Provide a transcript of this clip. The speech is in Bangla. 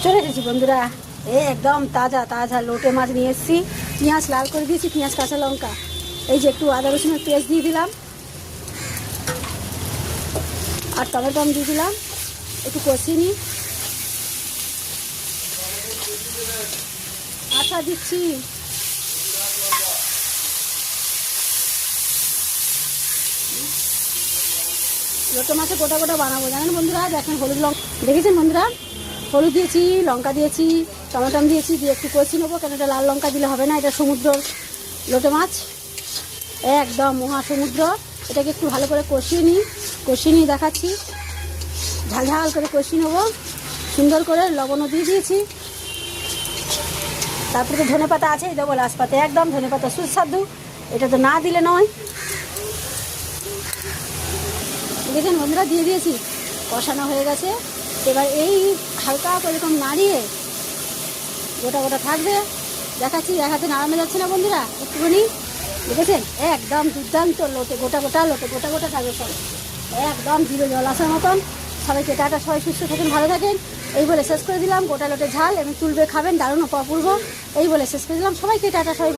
চলে এসেছি বন্ধুরা, এই একদম তাজা তাজা লোটে মাছ নিয়ে এসেছি। পেঁয়াজ লাল করে দিয়েছি, পেঁয়াজ কাঁচা লঙ্কা, এই যে একটু আদা রসুনের পেস্ট দিয়ে দিলাম আর টমেটো দিয়ে দিলাম, একটু কষিয়ে নিই। আটা দিচ্ছি, লোটে মাছে গোটা গোটা বানাবো জানেন বন্ধুরা। দেখেন হলুদ লঙ্কা দেখেছেন বন্ধুরা, হলুদ দিয়েছি, লঙ্কা দিয়েছি, টমেটো দিয়েছি, দিয়ে একটু কষিয়ে নেবো, কেন এটা লাল লঙ্কা দিলে হবে না, এটা সমুদ্রর লোটে মাছ, একদম মহাসমুদ্র। এটাকে একটু ভালো করে কষিয়ে নিই দেখাচ্ছি। ঝাল করে কষিয়ে নেবো সুন্দর করে, লবণও দিয়ে দিয়েছি। তারপরে তো ধনে পাতা আছে, দেবো লাশ পাতা, একদম ধনে পাতা সুস্বাদু, এটা তো না দিলে নয়। দেখেন বন্ধুরা দিয়ে দিয়েছি, কষানো হয়ে গেছে। এবার এই হালকা করে এরকম নাড়িয়ে গোটা গোটা থাকবে, দেখাচ্ছি, দেখাতে নাড়ানো যাচ্ছে না বন্ধুরা, একটুখানি দেখেছেন, একদম দুর্দান্ত লোটে গোটা গোটা থাকবে সব, একদম জিরো জল আসার মতন। সবাইকে টাটা, সবাই সুস্থ থাকেন, ভালো থাকেন, এই বলে শেষ করে দিলাম। গোটা লোটে ঝাল এবং তুলবে খাবেন, দারুণ অপূর্ব, এই বলে শেষ করে দিলাম। সবাইকে টাটা, সবাই।